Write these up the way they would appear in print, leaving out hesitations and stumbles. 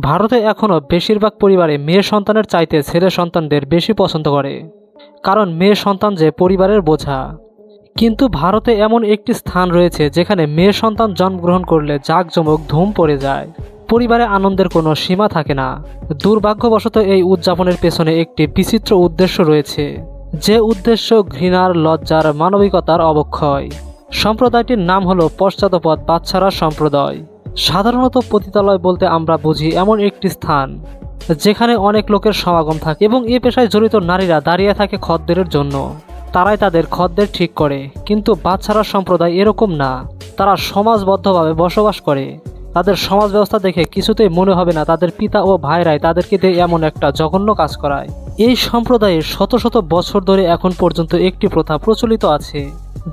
ভারতে এখনও বেশিরভাগ পরিবারে মেয়ে সন্তানের চাইতে ছেলে সন্তানদের বেশি পছন্দ করে, কারণ মেয়ে সন্তান যে পরিবারের বোঝা। কিন্তু ভারতে এমন একটি স্থান রয়েছে যেখানে মেয়ে সন্তান জন্মগ্রহণ করলে জাঁকজমক ধুম পড়ে যায়, পরিবারে আনন্দের কোনো সীমা থাকে না। দুর্ভাগ্যবশত এই উদযাপনের পেছনে একটি বিচিত্র উদ্দেশ্য রয়েছে, যে উদ্দেশ্য ঘৃণার, লজ্জার, মানবিকতার অবক্ষয়। সম্প্রদায়টির নাম হলো পশ্চাৎপদ বাচ্চারা সম্প্রদায়। সাধারণত পতিতালয় বলতে আমরা বুঝি এমন একটি স্থান যেখানে অনেক লোকের সমাগম থাকে এবং এ পেশায় জড়িত নারীরা দাঁড়িয়ে থাকে খদ্দেরের জন্য। তারাই তাদের খদ্দের ঠিক করে। কিন্তু বাচ্চারা সম্প্রদায় এরকম না, তারা সমাজবদ্ধভাবে বসবাস করে। তাদের সমাজ ব্যবস্থা দেখে কিছুতেই মনে হবে না তাদের পিতা ও ভাইরাই তাদেরকে দিয়ে এমন একটা জঘন্য কাজ করায়। এই সম্প্রদায়ে শত শত বছর ধরে এখন পর্যন্ত একটি প্রথা প্রচলিত আছে,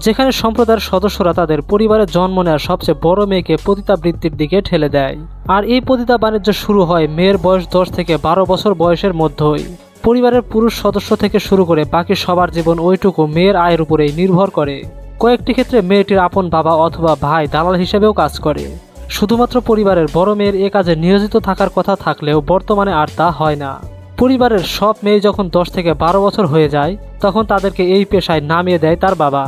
যেখানে সম্প্রদায়ের সদস্যরা তাদের পরিবারে জন্ম নেওয়ার সবচেয়ে বড় মেয়েকে পতিতাবৃত্তির দিকে ঠেলে দেয়। আর এই পতিতা বাণিজ্য শুরু হয় মেয়ের বয়স 10 থেকে 12 বছর বয়সের মধ্যেই। পরিবারের পুরুষ সদস্য থেকে শুরু করে বাকি সবার জীবন ওইটুকু মেয়ের আয়ের উপরেই নির্ভর করে। কয়েকটি ক্ষেত্রে মেয়েটির আপন বাবা অথবা ভাই দালাল হিসেবেও কাজ করে। শুধুমাত্র পরিবারের বড় মেয়ের এ কাজে নিয়োজিত থাকার কথা থাকলেও বর্তমানে আর তা হয় না। পরিবারের সব মেয়ে যখন 10 থেকে 12 বছর হয়ে যায় তখন তাদেরকে এই পেশায় নামিয়ে দেয় তার বাবা,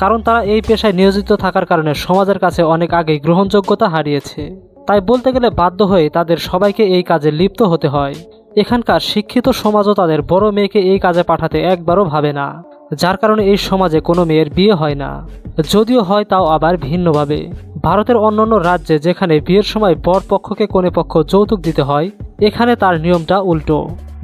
কারণ তারা এই পেশায় নিয়োজিত থাকার কারণে সমাজের কাছে অনেক আগেই গ্রহণযোগ্যতা হারিয়েছে। তাই বলতে গেলে বাধ্য হয়ে তাদের সবাইকে এই কাজে লিপ্ত হতে হয়। এখানকার শিক্ষিত সমাজও তাদের বড় মেয়েকে এই কাজে পাঠাতে একবারও ভাবে না, যার কারণে এই সমাজে কোনো মেয়ের বিয়ে হয় না, যদিও হয় তাও আবার ভিন্নভাবে। ভারতের অন্যান্য রাজ্যে যেখানে বিয়ের সময় বর পক্ষকে কনে পক্ষ যৌতুক দিতে হয়, এখানে তার নিয়মটা উল্টো।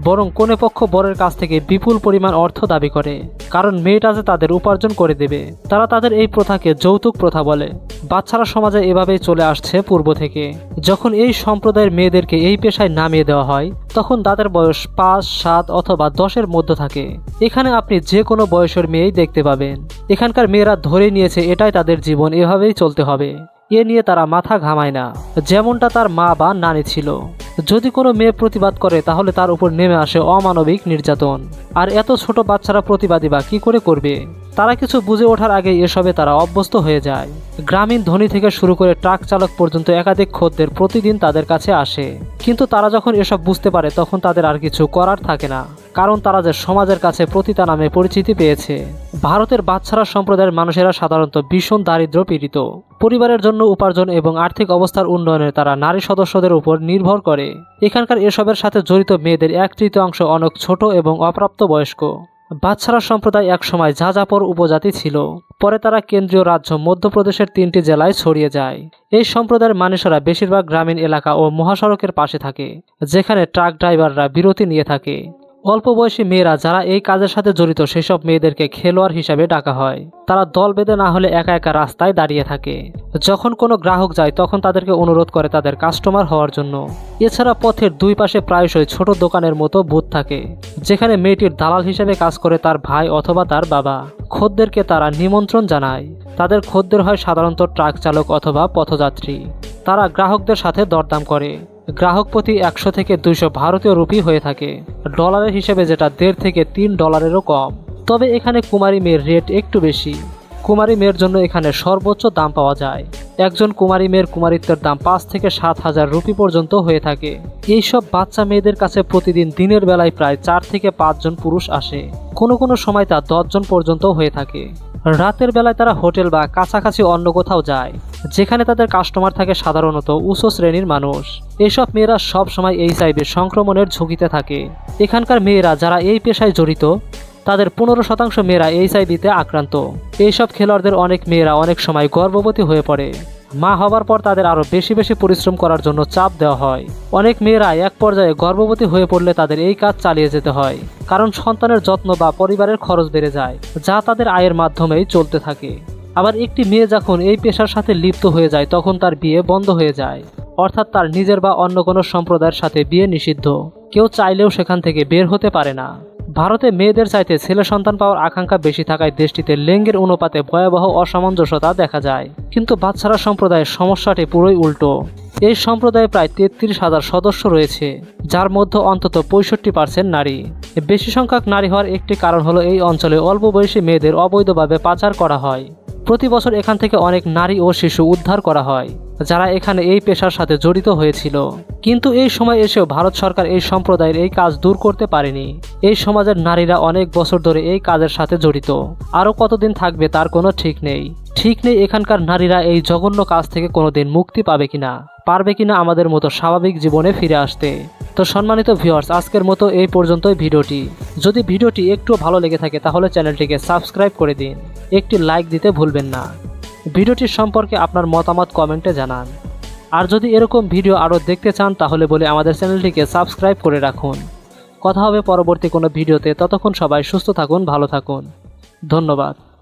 বরং কনে পক্ষ বরের কাছ থেকে বিপুল পরিমাণ অর্থ দাবি করে, কারণ মেয়েটা যে তাদের উপার্জন করে দেবে। তারা তাদের এই প্রথাকে যৌতুক প্রথা বলে। বাচ্চারা সমাজে এভাবেই চলে আসছে পূর্ব থেকে। যখন এই সম্প্রদায়ের মেয়েদেরকে এই পেশায় নামিয়ে দেওয়া হয় তখন তাদের বয়স 5, 7 অথবা 10-এর মধ্যে থাকে। এখানে আপনি যে কোনো বয়সের মেয়েই দেখতে পাবেন। এখানকার মেয়েরা ধরে নিয়েছে এটাই তাদের জীবন, এভাবেই চলতে হবে। এ নিয়ে তারা মাথা ঘামায় না, যেমনটা তার মা বা নানি ছিল। যদি কোনো মেয়ে প্রতিবাদ করে তাহলে তার উপর নেমে আসে অমানবিক নির্যাতন। আর এত ছোট বাচ্চারা প্রতিবাদী বা কি করে করবে? তারা কিছু বুঝে ওঠার আগে এসবে তারা অভ্যস্ত হয়ে যায়। গ্রামীণ ধনী থেকে শুরু করে ট্রাক চালক পর্যন্ত একাধিক খদ্দের প্রতিদিন তাদের কাছে আসে। কিন্তু তারা যখন এসব বুঝতে পারে তখন তাদের আর কিছু করার থাকে না, কারণ তারা যে সমাজের কাছে পতিতা নামে পরিচিতি পেয়েছে। ভারতের বাচ্চারা সম্প্রদায়ের মানুষেরা সাধারণত ভীষণ দারিদ্র পীড়িত। পরিবারের জন্য উপার্জন এবং আর্থিক অবস্থার উন্নয়নে তারা নারী সদস্যদের উপর নির্ভর করে। এখানকার এসবের সাথে জড়িত মেয়েদের 1/3 অনেক ছোট এবং অপ্রাপ্ত বয়স্ক। বাচ্চারা সম্প্রদায় একসময় যাযাবর উপজাতি ছিল। পরে তারা কেন্দ্রীয় রাজ্য মধ্যপ্রদেশের 3টি জেলায় ছড়িয়ে যায়। এই সম্প্রদায়ের মানুষেরা বেশিরভাগ গ্রামীণ এলাকা ও মহাসড়কের পাশে থাকে, যেখানে ট্রাক ড্রাইভাররা বিরতি নিয়ে থাকে। অল্প বয়সী মেয়েরা যারা এই কাজের সাথে জড়িত সেসব মেয়েদেরকে খেলোয়াড় হিসাবে ডাকা হয়। তারা দল বেঁধে না হলে একা একা রাস্তায় দাঁড়িয়ে থাকে। যখন কোনো গ্রাহক যায় তখন তাদেরকে অনুরোধ করে তাদের কাস্টমার হওয়ার জন্য। এছাড়া পথের দুই পাশে প্রায়শই ছোট দোকানের মতো বুথ থাকে, যেখানে মেয়েটির দালাল হিসেবে কাজ করে তার ভাই অথবা তার বাবা। খদ্দেরকে তারা নিমন্ত্রণ জানায়। তাদের খদ্দের হয় সাধারণত ট্রাক চালক অথবা পথযাত্রী। তারা গ্রাহকদের সাথে দরদাম করে। গ্রাহক প্রতি 100 থেকে 200 ভারতীয় রুপি হয়ে থাকে, ডলারের হিসেবে যেটা $1.5 থেকে $3 কম। তবে এখানে কুমারী মেয়ের রেট একটু বেশি। কুমারী মেয়ের জন্য এখানে সর্বোচ্চ দাম পাওয়া যায়। একজন কুমারী মেয়ের কুমারিত্বের দাম 5 থেকে 7,000 রুপি পর্যন্ত হয়ে থাকে। এইসব বাচ্চা মেয়েদের কাছে প্রতিদিন দিনের বেলায় প্রায় 4 থেকে 5 জন পুরুষ আসে। কোনো কোনো সময় তা 10 জন পর্যন্ত হয়ে থাকে। রাতের বেলায় তারা হোটেল বা কাছাকাছি অন্য কোথাও যায়, যেখানে তাদের কাস্টমার থাকে সাধারণত উচ্চ শ্রেণীর মানুষ। এসব মেয়েরা সব সময় HIV সংক্রমণের ঝুঁকিতে থাকে। এখানকার মেয়েরা যারা এই পেশায় জড়িত তাদের 15% মেয়েরা HIV-তে আক্রান্ত। এইসব খেলোয়াড়দের অনেক মেয়েরা অনেক সময় গর্ভবতী হয়ে পড়ে। মা হবার পর তাদের আরও বেশি বেশি পরিশ্রম করার জন্য চাপ দেওয়া হয়। অনেক মেয়েরা এক পর্যায়ে গর্ভবতী হয়ে পড়লে তাদের এই কাজ চালিয়ে যেতে হয়, কারণ সন্তানের যত্ন বা পরিবারের খরচ বেড়ে যায়, যা তাদের আয়ের মাধ্যমেই চলতে থাকে। আবার একটি মেয়ে যখন এই পেশার সাথে লিপ্ত হয়ে যায় তখন তার বিয়ে বন্ধ হয়ে যায়, অর্থাৎ তার নিজের বা অন্য কোনো সম্প্রদায়ের সাথে বিয়ে নিষিদ্ধ। কেউ চাইলেও সেখান থেকে বের হতে পারে না। ভারতে মেয়েদের চাইতে ছেলে সন্তান পাওয়ার আকাঙ্ক্ষা বেশি থাকায় দেশটিতে লিঙ্গের অনুপাতে ভয়াবহ অসামঞ্জস্যতা দেখা যায়। কিন্তু বাচ্চারা সম্প্রদায়ের সমস্যাটি পুরোই উল্টো। এই সম্প্রদায়ে প্রায় 33,000 সদস্য রয়েছে, যার মধ্যে অন্তত 65% নারী। বেশি সংখ্যক নারী হওয়ার একটি কারণ হলো এই অঞ্চলে অল্প বয়সী মেয়েদের অবৈধভাবে পাচার করা হয়। প্রতি বছর এখান থেকে অনেক নারী ও শিশু উদ্ধার করা হয়। যারা এখানে এই পেশার সাথে জড়িত হয়েছিল। কিন্তু এই সময় এসেও ভারত সরকার এই সম্প্রদায়ের এই কাজ দূর করতে পারেনি। এই সমাজের নারীরা অনেক বছর ধরে এই কাজের সাথে জড়িত, আরও কতদিন থাকবে তার কোনো ঠিক নেই। এখানকার নারীরা এই জঘন্য কাজ থেকে কোনোদিন মুক্তি পাবে কিনা, পারবে কিনা আমাদের মতো স্বাভাবিক জীবনে ফিরে আসতে। তো সম্মানিত ভিউয়ার্স, আজকের মতো এই পর্যন্তই ভিডিওটি। যদি ভিডিওটি একটু ভালো লেগে থাকে তাহলে চ্যানেলটিকে সাবস্ক্রাইব করে দিন, একটি লাইক দিতে ভুলবেন না। ভিডিওটির সম্পর্কে আপনার মতামত কমেন্টে জানান। আর যদি এরকম ভিডিও আরও দেখতে চান তাহলে বলে আমাদের চ্যানেলটিকে সাবস্ক্রাইব করে রাখুন। কথা হবে পরবর্তী কোনো ভিডিওতে। ততক্ষণ সবাই সুস্থ থাকুন, ভালো থাকুন। ধন্যবাদ।